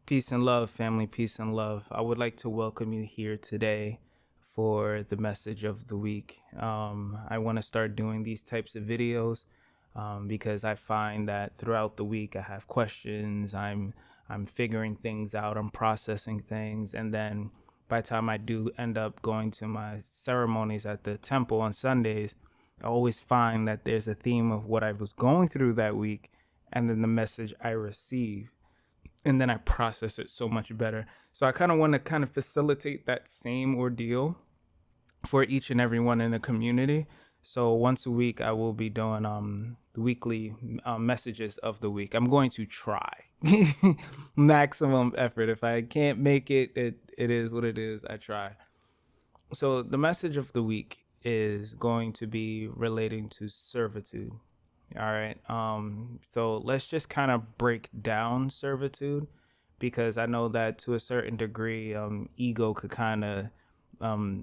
Peace and love, family. Peace and love. I would like to welcome you here today for the message of the week. I want to start doing these types of videos because I find that throughout the week I have questions. I'm figuring things out. I'm processing things, and then by the time I do end up going to my ceremonies at the temple on Sundays, I always find that there's a theme of what I was going through that week, and then the message I receive, and then I process it so much better. So I kind of want to kind of facilitate that same ordeal for each and every one in the community. So once a week, I will be doing the weekly messages of the week. I'm going to try maximum effort. If I can't make it, it is what it is. I try. So the message of the week is going to be relating to servitude. All right. So let's just kind of break down servitude, because I know that to a certain degree, ego could kind of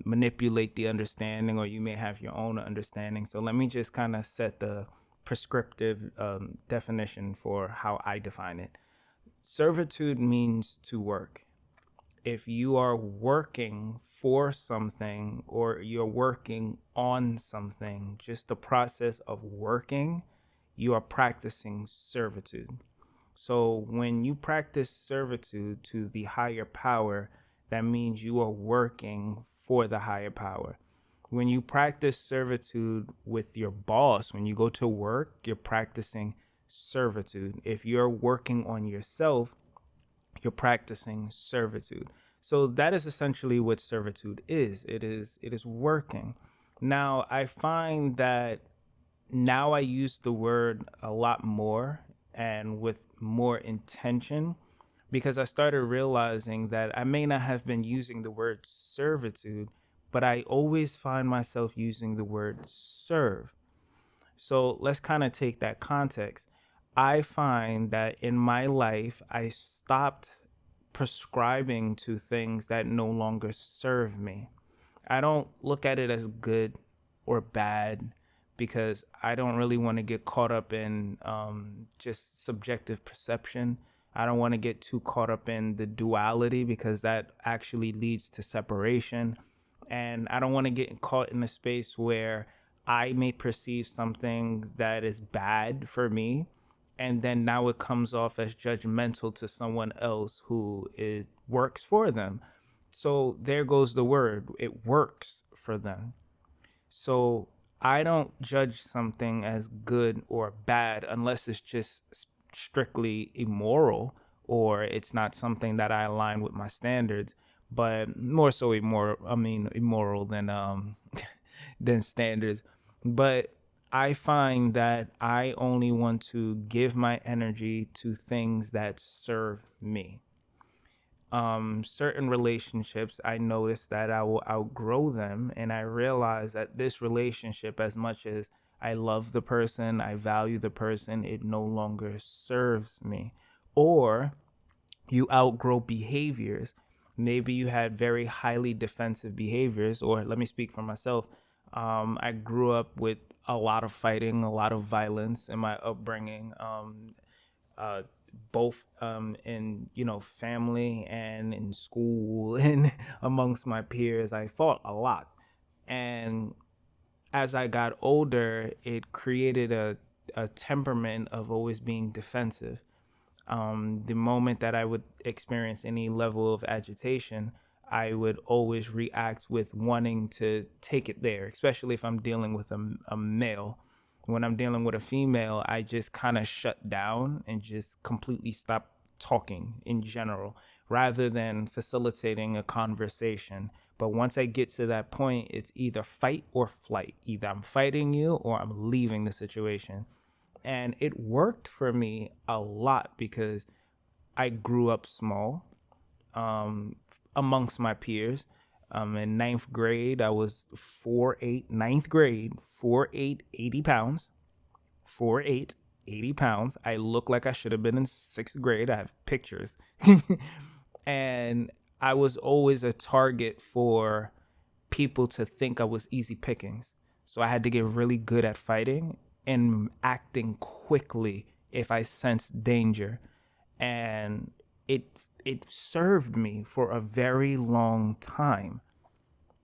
manipulate the understanding, or you may have your own understanding. So let me just kind of set the prescriptive definition for how I define it. Servitude means to work. If you are working for something or you're working on something, just the process of working, you are practicing servitude. So when you practice servitude to the higher power, that means you are working for the higher power. When you practice servitude with your boss, when you go to work, you're practicing servitude. If you're working on yourself, you're practicing servitude. So that is essentially what servitude is. It is working. Now I find that now I use the word a lot more and with more intention, because I started realizing that I may not have been using the word servitude, but I always find myself using the word serve. So let's kind of take that context. I find that in my life, I stopped prescribing to things that no longer serve me. I don't look at it as good or bad, because I don't really want to get caught up in just subjective perception. I don't want to get too caught up in the duality, because that actually leads to separation. And I don't want to get caught in a space where I may perceive something that is bad for me, and then now it comes off as judgmental to someone else who works for them. So there goes the word, it works for them. So I don't judge something as good or bad unless it's just strictly immoral, or it's not something that I align with my standards. But more so immoral than than standards. But I find that I only want to give my energy to things that serve me. Certain relationships, I notice that I will outgrow them, and I realize that this relationship, as much as I love the person, I value the person, it no longer serves me. Or you outgrow behaviors. Maybe you had very highly defensive behaviors, or let me speak for myself. I grew up with a lot of fighting, a lot of violence in my upbringing. Uh, both in family and in school and amongst my peers, I fought a lot. And as I got older, it created a temperament of always being defensive. The moment that I would experience any level of agitation, I would always react with wanting to take it there, especially if I'm dealing with a male. When I'm dealing with a female, I just kind of shut down and just completely stop talking in general, rather than facilitating a conversation. But once I get to that point, it's either fight or flight. Either I'm fighting you or I'm leaving the situation. And it worked for me a lot, because I grew up small amongst my peers. In ninth grade, I was 4'8". Ninth grade, 4'8", 80 pounds. 4'8", 80 pounds. I look like I should have been in sixth grade. I have pictures. And I was always a target for people to think I was easy pickings. So I had to get really good at fighting and acting quickly if I sensed danger. And it it served me for a very long time.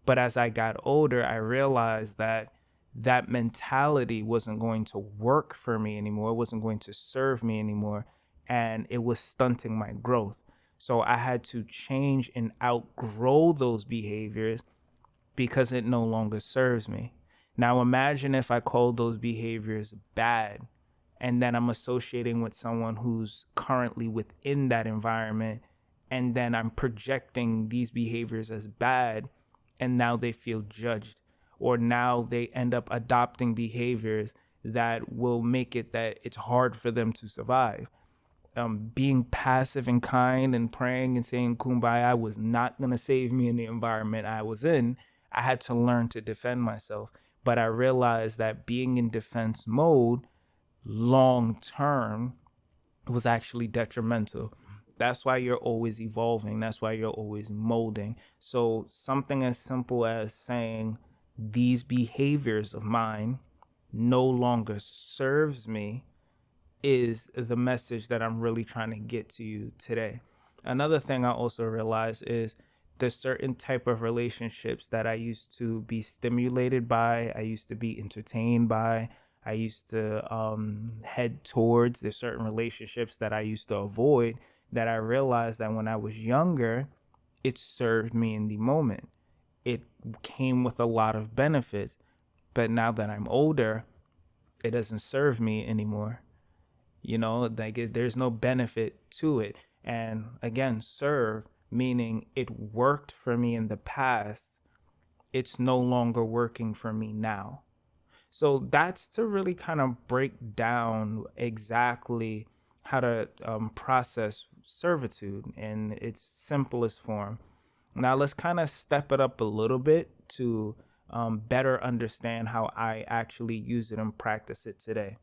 But as I got older, I realized that that mentality wasn't going to work for me anymore. It wasn't going to serve me anymore. And it was stunting my growth. So I had to change and outgrow those behaviors because it no longer serves me. Now imagine if I called those behaviors bad and then I'm associating with someone who's currently within that environment, and then I'm projecting these behaviors as bad, and now they feel judged, or now they end up adopting behaviors that will make it that it's hard for them to survive. Being passive and kind and praying and saying kumbaya was not going to save me in the environment I was in. I had to learn to defend myself. But I realized that being in defense mode long term was actually detrimental. That's why you're always evolving. That's why you're always molding. So something as simple as saying these behaviors of mine no longer serves me is the message that I'm really trying to get to you today. Another thing I also realized is there's certain type of relationships that I used to be stimulated by, I used to be entertained by, I used to head towards. There's certain relationships that I used to avoid that I realized that when I was younger, it served me in the moment. It came with a lot of benefits. But now that I'm older, it doesn't serve me anymore. There's no benefit to it. And again, serve, meaning it worked for me in the past. It's no longer working for me now. So that's to really kind of break down exactly how to process servitude in its simplest form. Now let's kind of step it up a little bit to better understand how I actually use it and practice it today.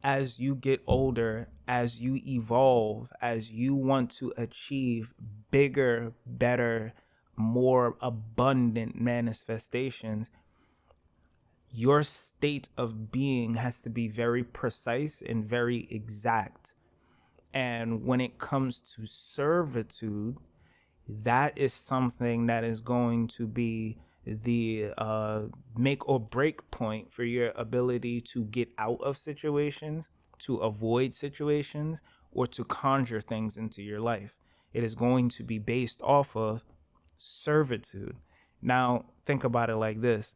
As you get older, as you evolve, as you want to achieve bigger, better, more abundant manifestations, your state of being has to be very precise and very exact. And when it comes to servitude, that is something that is going to be the make or break point for your ability to get out of situations, to avoid situations, or to conjure things into your life. It is going to be based off of servitude. Now, think about it like this.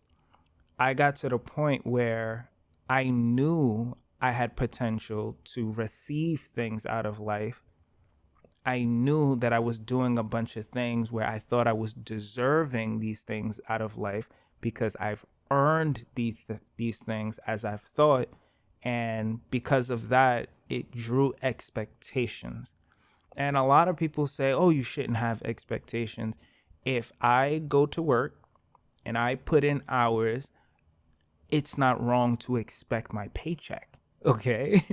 I got to the point where I knew I had potential to receive things out of life. I knew that I was doing a bunch of things where I thought I was deserving these things out of life because I've earned these things as I've thought. And because of that, it drew expectations. And a lot of people say, oh, you shouldn't have expectations. If I go to work and I put in hours, it's not wrong to expect my paycheck. Okay.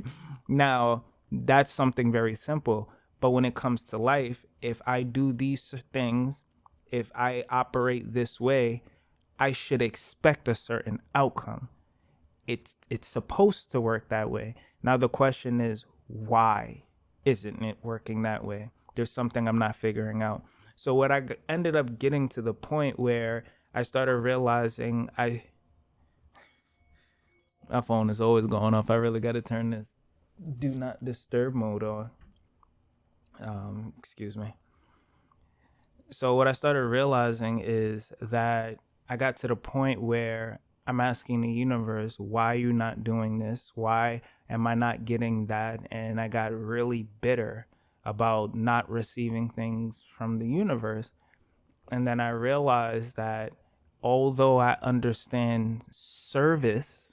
Now, that's something very simple. But when it comes to life, if I do these things, if I operate this way, I should expect a certain outcome. It's supposed to work that way. Now the question is, why isn't it working that way? There's something I'm not figuring out. So what I ended up getting to the point where I started realizing my phone is always going off. I really got to turn this do not disturb mode on. Excuse me. So what I started realizing is that I got to the point where I'm asking the universe, why are you not doing this? Why am I not getting that? And I got really bitter about not receiving things from the universe. And then I realized that although I understand service,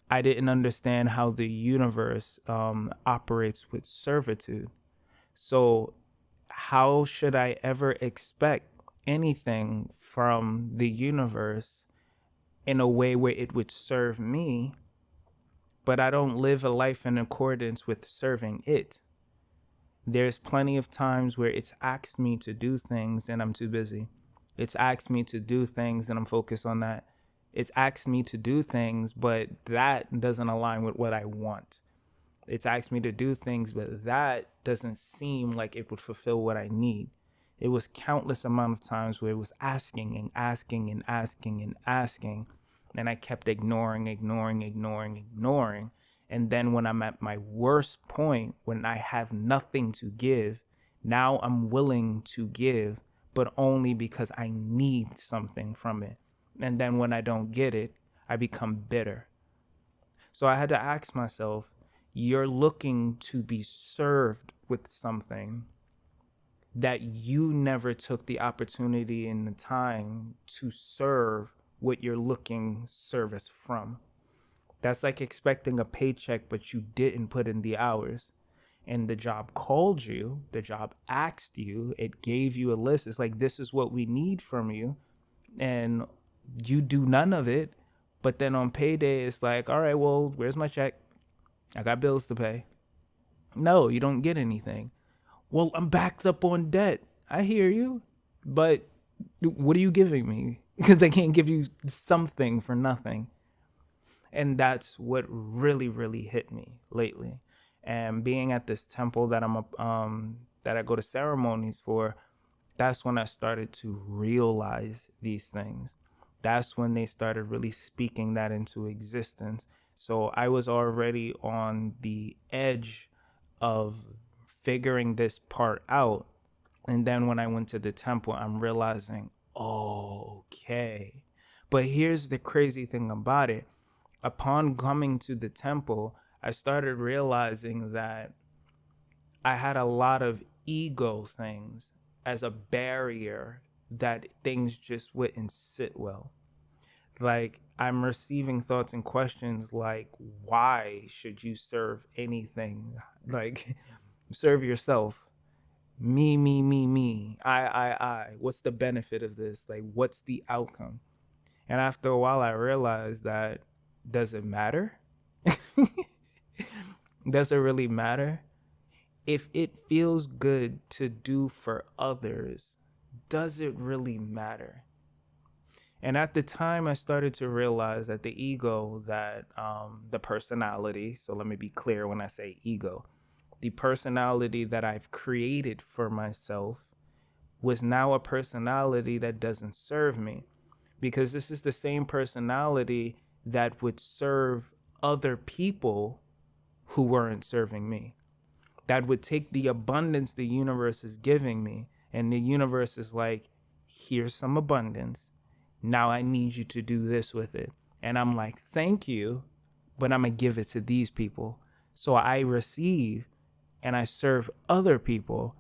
I didn't understand how the universe operates with servitude. So how should I ever expect anything from the universe in a way where it would serve me, but I don't live a life in accordance with serving it? There's plenty of times where it's asked me to do things and I'm too busy. It's asked me to do things and I'm focused on that. It's asked me to do things, but that doesn't align with what I want. It's asked me to do things, but that doesn't seem like it would fulfill what I need. It was countless amount of times where it was asking and asking and asking and asking, and I kept ignoring, ignoring, ignoring, ignoring. And then when I'm at my worst point, when I have nothing to give, now I'm willing to give, but only because I need something from it. And then when I don't get it, I become bitter. So I had to ask myself, you're looking to be served with something that you never took the opportunity and the time to serve what you're looking service from. That's like expecting a paycheck, but you didn't put in the hours. And the job called you, the job asked you, it gave you a list. It's like, this is what we need from you. And you do none of it. But then on payday, it's like, all right, well, where's my check? I got bills to pay. No, you don't get anything. Well, I'm backed up on debt. I hear you. But what are you giving me? Because I can't give you something for nothing. And that's what really, really hit me lately. And being at this temple that that I go to ceremonies for, that's when I started to realize these things. That's when they started really speaking that into existence. So I was already on the edge of figuring this part out. And then when I went to the temple, I'm realizing, oh, okay. But here's the crazy thing about it. Upon coming to the temple, I started realizing that I had a lot of ego things as a barrier that things just wouldn't sit well. Like, I'm receiving thoughts and questions like, why should you serve anything? Like, serve yourself. Me. I. What's the benefit of this? Like, what's the outcome? And after a while, I realized that, does it matter? Does it really matter? If it feels good to do for others, does it really matter? And at the time, I started to realize that the ego, that the personality, so let me be clear when I say ego, the personality that I've created for myself was now a personality that doesn't serve me. Because this is the same personality that would serve other people who weren't serving me. That would take the abundance the universe is giving me, and the universe is like, here's some abundance. Now I need you to do this with it. And I'm like, thank you, but I'm going to give it to these people. So I receive and I serve other people.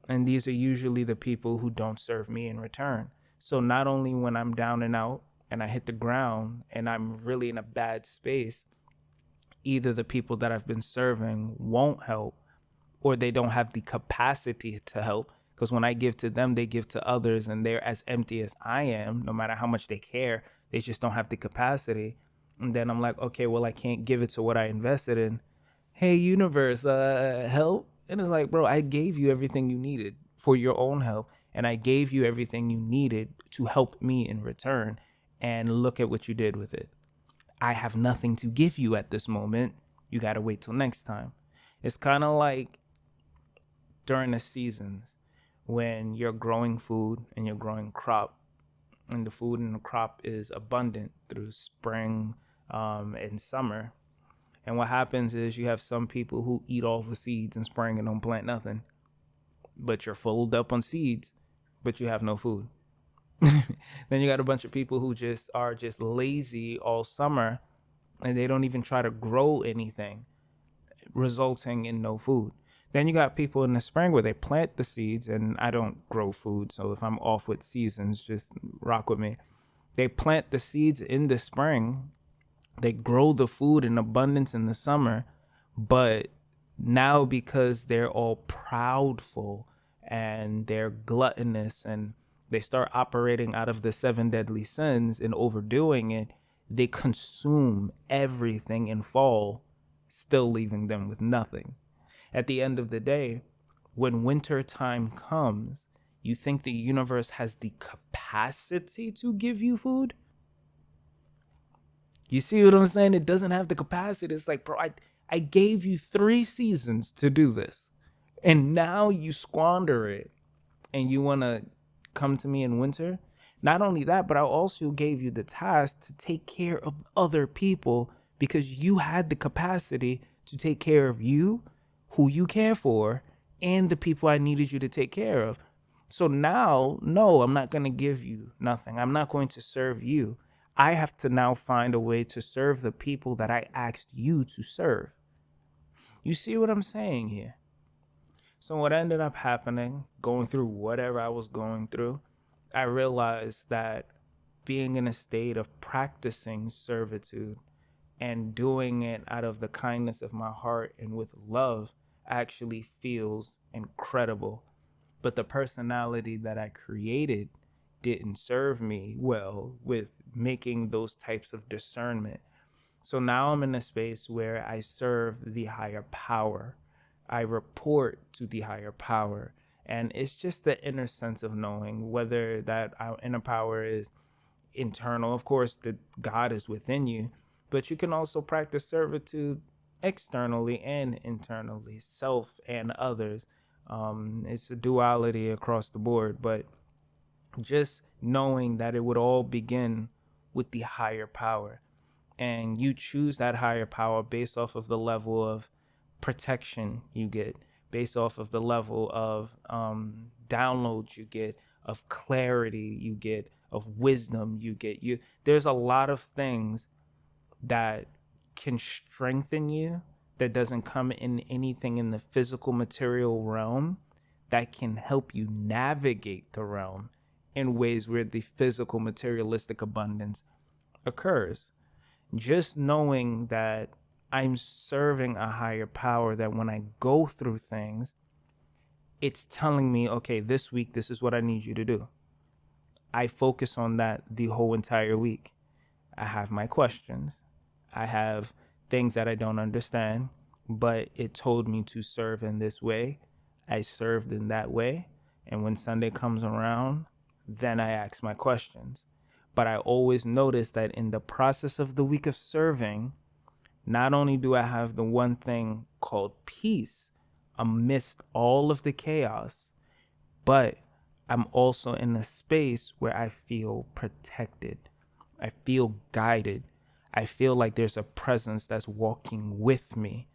And these are usually the people who don't serve me in return. So not only when I'm down and out and I hit the ground and I'm really in a bad space, either the people that I've been serving won't help, or they don't have the capacity to help. Because when I give to them, they give to others, and they're as empty as I am. No matter how much they care, they just don't have the capacity. And then I'm like, okay, well, I can't give it to what I invested in. Hey, universe, help. And it's like, bro, I gave you everything you needed for your own help. And I gave you everything you needed to help me in return. And look at what you did with it. I have nothing to give you at this moment. You got to wait till next time. It's kind of like during the seasons when you're growing food and you're growing crop, and the food and the crop is abundant through spring and summer. And what happens is you have some people who eat all the seeds in spring and don't plant nothing. But you're filled up on seeds, but you have no food. Then you got a bunch of people who just are just lazy all summer, and they don't even try to grow anything, resulting in no food. Then you got people in the spring where they plant the seeds, and I don't grow food, so if I'm off with seasons, just rock with me. They plant the seeds in the spring, they grow the food in abundance in the summer, but now because they're all proudful and they're gluttonous and they start operating out of the 7 deadly sins and overdoing it, they consume everything in fall, still leaving them with nothing. At the end of the day, when winter time comes, you think the universe has the capacity to give you food? You see what I'm saying? It doesn't have the capacity. It's like, bro, I gave you 3 seasons to do this, and now you squander it and you want to come to me in winter. Not only that, but I also gave you the task to take care of other people because you had the capacity to take care of you, who you care for, and the people I needed you to take care of. So now, no, I'm not going to give you nothing. I'm not going to serve you. I have to now find a way to serve the people that I asked you to serve. You see what I'm saying here? So what ended up happening, going through whatever I was going through, I realized that being in a state of practicing servitude and doing it out of the kindness of my heart and with love actually feels incredible. But the personality that I created didn't serve me well with making those types of discernment. So now I'm in a space where I serve the higher power. I report to the higher power. And it's just the inner sense of knowing whether that our inner power is internal. Of course, the God is within you, but you can also practice servitude externally and internally, self and others. It's a duality across the board, but just knowing that it would all begin with the higher power, and you choose that higher power based off of the level of protection you get, based off of the level of downloads you get, of clarity you get, of wisdom you get. There's a lot of things that can strengthen you that doesn't come in anything in the physical material realm that can help you navigate the realm in ways where the physical materialistic abundance occurs. Just knowing that I'm serving a higher power, that when I go through things, it's telling me, okay, this week, this is what I need you to do. I focus on that the whole entire week. I have my questions. I have things that I don't understand, but it told me to serve in this way. I served in that way. And when Sunday comes around, then I ask my questions. But I always notice that in the process of the week of serving, not only do I have the one thing called peace amidst all of the chaos, but I'm also in a space where I feel protected. I feel guided. I feel like there's a presence that's walking with me.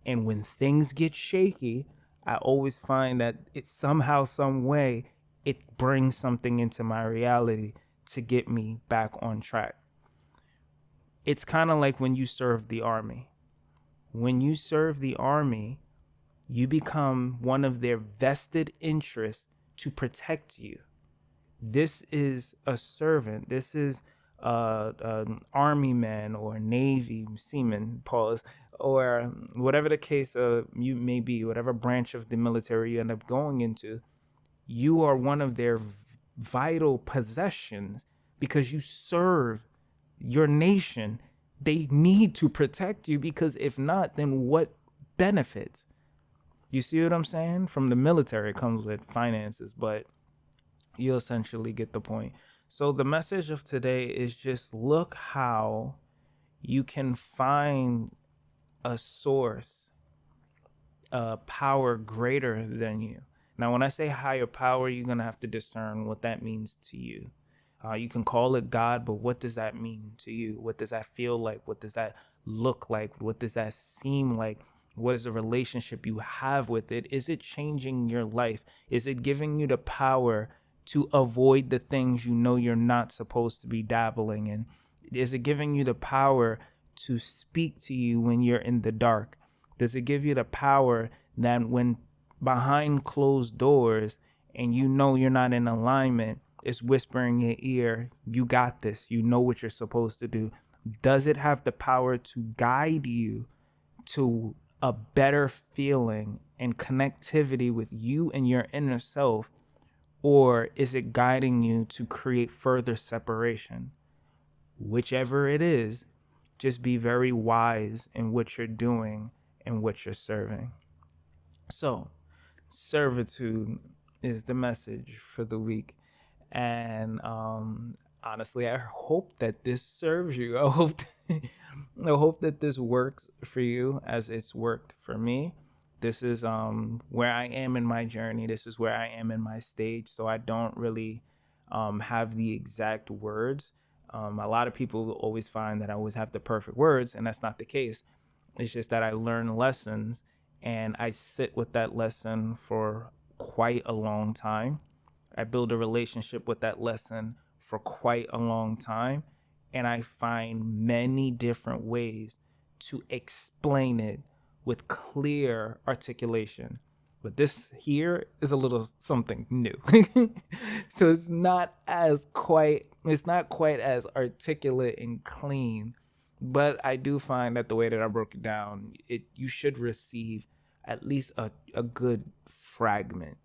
And when things get shaky, I always find that it somehow, some way, it brings something into my reality to get me back on track. It's kind of like when you serve the army. When you serve the army, you become one of their vested interests to protect you. This is a servant. This is an army man or navy seaman, pause, or whatever the case you may be, whatever branch of the military you end up going into. You are one of their vital possessions because you serve your nation. They need to protect you because if not, then what benefits? You see what I'm saying? From the military, it comes with finances, but you essentially get the point. So the message of today is just look how you can find a source, a power greater than you. Now, when I say higher power, you're going to have to discern what that means to you. You can call it God, but what does that mean to you? What does that feel like? What does that look like? What does that seem like? What is the relationship you have with it? Is it changing your life? Is it giving you the power to avoid the things you know you're not supposed to be dabbling in? Is it giving you the power to speak to you when you're in the dark? Does it give you the power that when behind closed doors and you know you're not in alignment, it's whispering in your ear, you got this, you know what you're supposed to do? Does it have the power to guide you to a better feeling and connectivity with you and your inner self? Or is it guiding you to create further separation? Whichever it is, just be very wise in what you're doing and what you're serving. So, servitude is the message for the week. And honestly, I hope that this serves you. I hope that this works for you as it's worked for me. This is where I am in my journey. This is where I am in my stage. So I don't really have the exact words. A lot of people always find that I always have the perfect words, and that's not the case. It's just that I learn lessons and I sit with that lesson for quite a long time. I build a relationship with that lesson for quite a long time. And I find many different ways to explain it with clear articulation. But this here is a little something new. So it's not quite as articulate and clean, but I do find that the way that I broke it down, you should receive at least a good fragment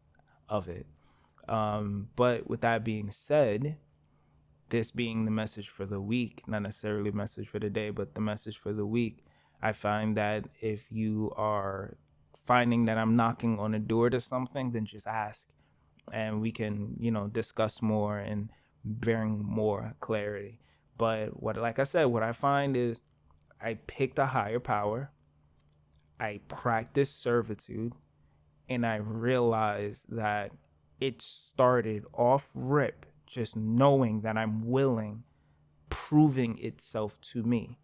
of it. But with that being said, this being the message for the week, not necessarily a message for the day, but the message for the week, I find that if you are finding that I'm knocking on a door to something, then just ask and we can, discuss more and bring more clarity. But like I said, what I find is I picked a higher power, I practiced servitude, and I realized that it started off rip just knowing that I'm willing, proving itself to me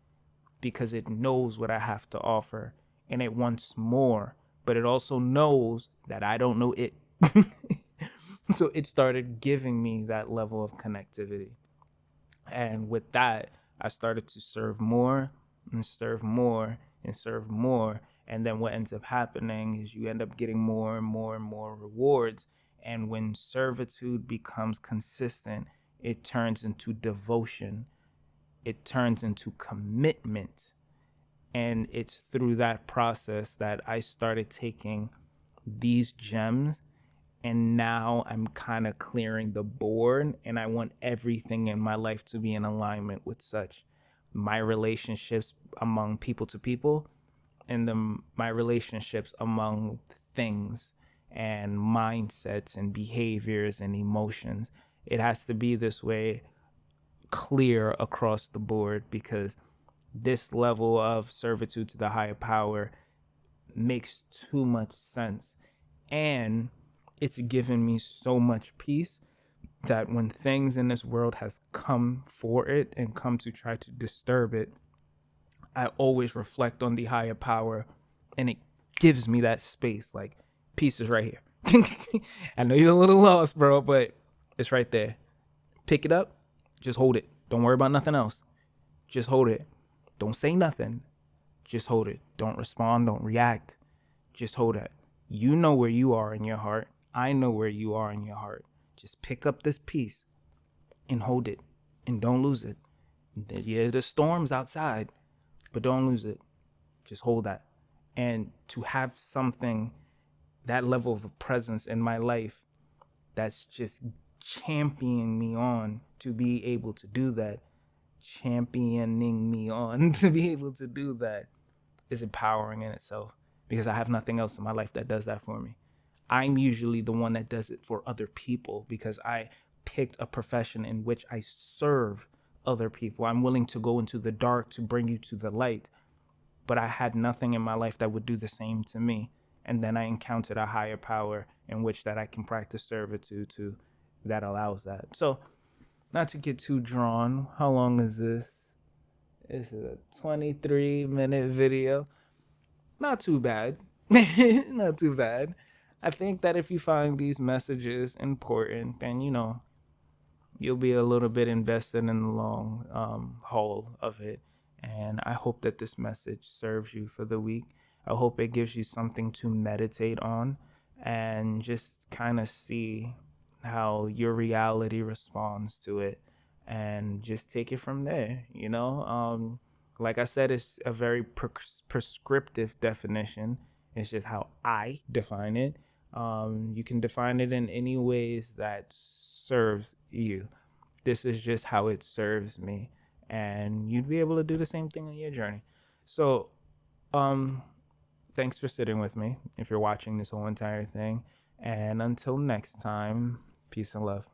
because it knows what I have to offer and it wants more, but it also knows that I don't know it. So it started giving me that level of connectivity. And with that, I started to serve more and serve more and serve more. And then what ends up happening is you end up getting more and more and more rewards. And when servitude becomes consistent, it turns into devotion, it turns into commitment. And it's through that process that I started taking these gems, and now I'm kind of clearing the board, and I want everything in my life to be in alignment with such. My relationships among people to people, and my relationships among things and mindsets and behaviors and emotions. It has to be this way, clear across the board, because this level of servitude to the higher power makes too much sense. And it's given me so much peace that when things in this world has come for it and come to try to disturb it, I always reflect on the higher power, and it gives me that space. Like, peace is right here. I know you're a little lost, bro, but it's right there. Pick it up, just hold it. Don't worry about nothing else. Just hold it. Don't say nothing. Just hold it. Don't respond. Don't react. Just hold it. You know where you are in your heart. I know where you are in your heart. Just pick up this piece and hold it, and don't lose it. Yeah, there's storms outside, but don't lose it. Just hold that. And to have something, that level of a presence in my life, that's just championing me on to be able to do that, championing me on to be able to do that, is empowering in itself, because I have nothing else in my life that does that for me. I'm usually the one that does it for other people because I picked a profession in which I serve other people. I'm willing to go into the dark to bring you to the light, but I had nothing in my life that would do the same to me. And then I encountered a higher power in which that I can practice servitude to, that allows that. So, not to get too drawn, how long is this? This is a 23-minute video. Not too bad. Not too bad. I think that if you find these messages important, then you'll be a little bit invested in the long haul of it. And I hope that this message serves you for the week. I hope it gives you something to meditate on and just kind of see how your reality responds to it, and just take it from there. Like I said, it's a very prescriptive definition. It's just how I define it. You can define it in any ways that serves you. This is just how it serves me, and you'd be able to do the same thing on your journey. So, thanks for sitting with me if you're watching this whole entire thing, and until next time, peace and love.